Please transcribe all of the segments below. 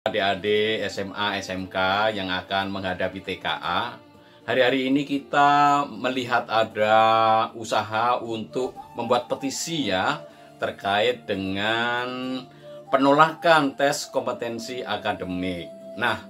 Adik-adik SMA, SMK yang akan menghadapi TKA. Hari-hari ini kita melihat ada usaha untuk membuat petisi ya terkait dengan penolakan tes kompetensi akademik. Nah,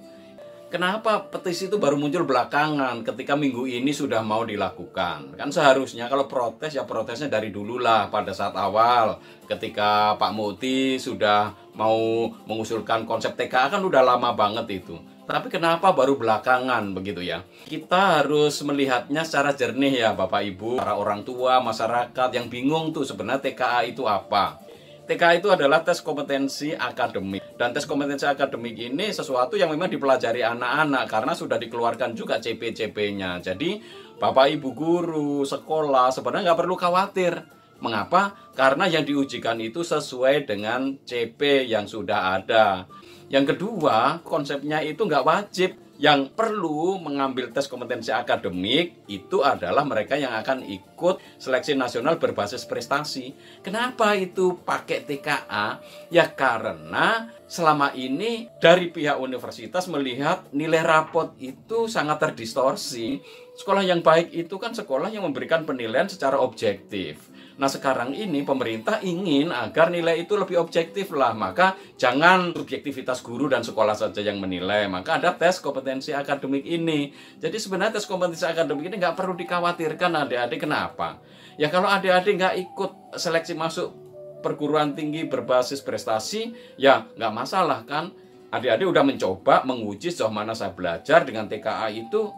kenapa petisi itu baru muncul belakangan ketika minggu ini sudah mau dilakukan? Kan seharusnya kalau protes ya protesnya dari dululah pada saat awal ketika Pak Muti sudah mau mengusulkan konsep TKA kan udah lama banget itu. Tapi kenapa baru belakangan begitu ya? Kita harus melihatnya secara jernih ya Bapak Ibu, para orang tua, masyarakat yang bingung tuh sebenarnya TKA itu apa. TKA itu adalah tes kompetensi akademik. Dan tes kompetensi akademik ini sesuatu yang memang dipelajari anak-anak karena sudah dikeluarkan juga CP-CP-nya. Jadi Bapak Ibu guru, sekolah sebenarnya nggak perlu khawatir. Mengapa? Karena yang diujikan itu sesuai dengan CP yang sudah ada. Yang kedua, konsepnya itu nggak wajib. Yang perlu mengambil tes kompetensi akademik itu adalah mereka yang akan ikut seleksi nasional berbasis prestasi. Kenapa itu pakai TKA? Ya karena selama ini dari pihak universitas melihat nilai rapot itu sangat terdistorsi. Sekolah yang baik itu kan sekolah yang memberikan penilaian secara objektif. Nah sekarang ini pemerintah ingin agar nilai itu lebih objektif lah. Maka jangan subjektivitas guru dan sekolah saja yang menilai. Maka ada tes kompetensi akademik ini. Jadi sebenarnya tes kompetensi akademik ini nggak perlu dikhawatirkan adik-adik. Kenapa? Ya kalau adik-adik nggak ikut seleksi masuk perguruan tinggi berbasis prestasi, ya nggak masalah kan. Adik-adik udah mencoba menguji sejauh mana saya belajar dengan TKA itu.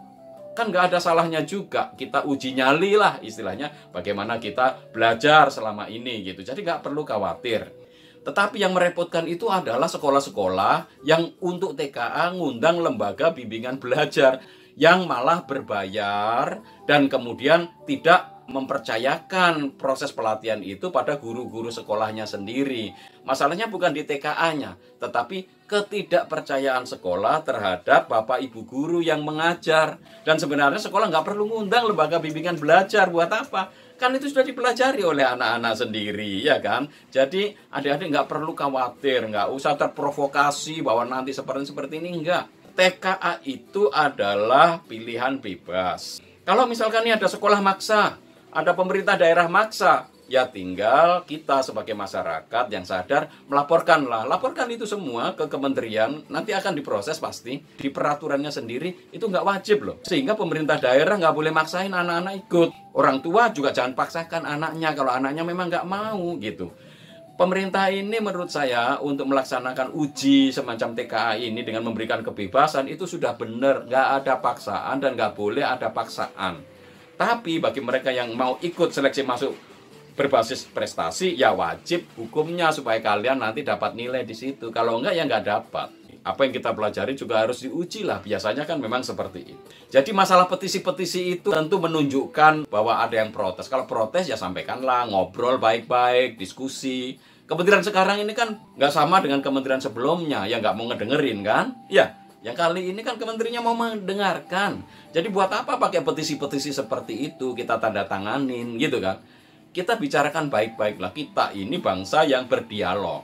Kan nggak ada salahnya juga, kita uji nyali lah istilahnya bagaimana kita belajar selama ini gitu. Jadi nggak perlu khawatir. Tetapi yang merepotkan itu adalah sekolah-sekolah yang untuk TKA ngundang lembaga bimbingan belajar yang malah berbayar dan kemudian tidak mempercayakan proses pelatihan itu pada guru-guru sekolahnya sendiri. Masalahnya bukan di TKA-nya, tetapi ketidakpercayaan sekolah terhadap Bapak Ibu guru yang mengajar. Dan sebenarnya sekolah nggak perlu ngundang lembaga bimbingan belajar, buat apa? Kan itu sudah dipelajari oleh anak-anak sendiri, ya kan? Jadi adik-adik nggak perlu khawatir, nggak usah terprovokasi bahwa nanti seperti ini, enggak. TKA itu adalah pilihan bebas. Kalau misalkan ini ada sekolah maksa, ada pemerintah daerah maksa, ya tinggal kita sebagai masyarakat yang sadar melaporkanlah. Laporkan itu semua ke kementerian, nanti akan diproses pasti. Di peraturannya sendiri itu nggak wajib loh. Sehingga pemerintah daerah nggak boleh maksain anak-anak ikut. Orang tua juga jangan paksakan anaknya kalau anaknya memang nggak mau gitu. Pemerintah ini menurut saya untuk melaksanakan uji semacam TKA ini dengan memberikan kebebasan itu sudah benar. Nggak ada paksaan dan nggak boleh ada paksaan. Tapi bagi mereka yang mau ikut seleksi masuk berbasis prestasi, ya wajib hukumnya supaya kalian nanti dapat nilai di situ. Kalau enggak, ya nggak dapat. Apa yang kita pelajari juga harus diuji lah. Biasanya kan memang seperti itu. Jadi masalah petisi-petisi itu tentu menunjukkan bahwa ada yang protes. Kalau protes ya sampaikanlah, ngobrol baik-baik, diskusi. Kementerian sekarang ini kan nggak sama dengan kementerian sebelumnya, ya nggak mau ngedengerin kan? Ya. Yang kali ini kan kementeriannya mau mendengarkan. Jadi buat apa pakai petisi-petisi seperti itu kita tanda tanganin gitu kan. Kita bicarakan baik-baik lah. Kita ini bangsa yang berdialog.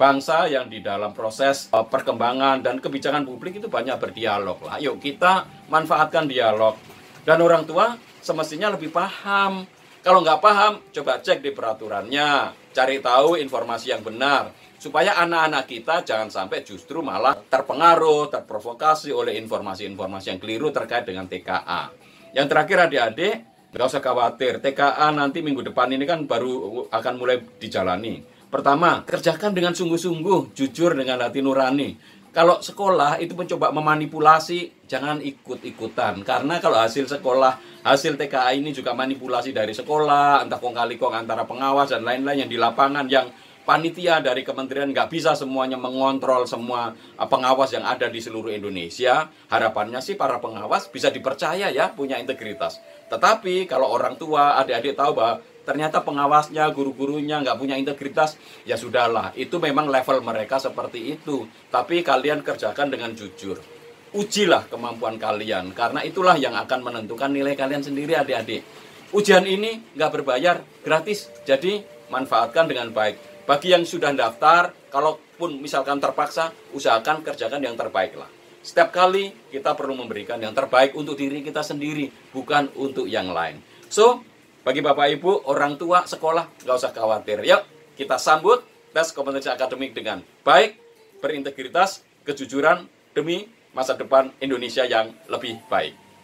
Bangsa yang di dalam proses perkembangan dan kebijakan publik itu banyak berdialog lah. Yuk kita manfaatkan dialog. Dan orang tua semestinya lebih paham. Kalau nggak paham, coba cek di peraturannya. Cari tahu informasi yang benar. Supaya anak-anak kita jangan sampai justru malah terpengaruh, terprovokasi oleh informasi-informasi yang keliru terkait dengan TKA. Yang terakhir adik-adik, nggak usah khawatir. TKA nanti minggu depan ini kan baru akan mulai dijalani. Pertama, kerjakan dengan sungguh-sungguh, jujur dengan hati nurani. Kalau sekolah itu mencoba memanipulasi, jangan ikut-ikutan. Karena kalau hasil sekolah, hasil TKA ini juga manipulasi dari sekolah, entah kong kali kong antara pengawas dan lain-lain yang di lapangan yang panitia dari kementerian nggak bisa semuanya mengontrol semua pengawas yang ada di seluruh Indonesia. Harapannya sih para pengawas bisa dipercaya ya, punya integritas. Tetapi kalau orang tua, adik-adik tahu bahwa ternyata pengawasnya, guru-gurunya nggak punya integritas, ya sudahlah, itu memang level mereka seperti itu. Tapi kalian kerjakan dengan jujur. Ujilah kemampuan kalian, karena itulah yang akan menentukan nilai kalian sendiri adik-adik. Ujian ini nggak berbayar, gratis, jadi manfaatkan dengan baik. Bagi yang sudah daftar, kalaupun misalkan terpaksa, usahakan kerjakan yang terbaik lah. Setiap kali kita perlu memberikan yang terbaik untuk diri kita sendiri, bukan untuk yang lain. So, bagi Bapak Ibu, orang tua, sekolah, nggak usah khawatir. Yuk, kita sambut tes kompetensi akademik dengan baik, berintegritas, kejujuran, demi masa depan Indonesia yang lebih baik.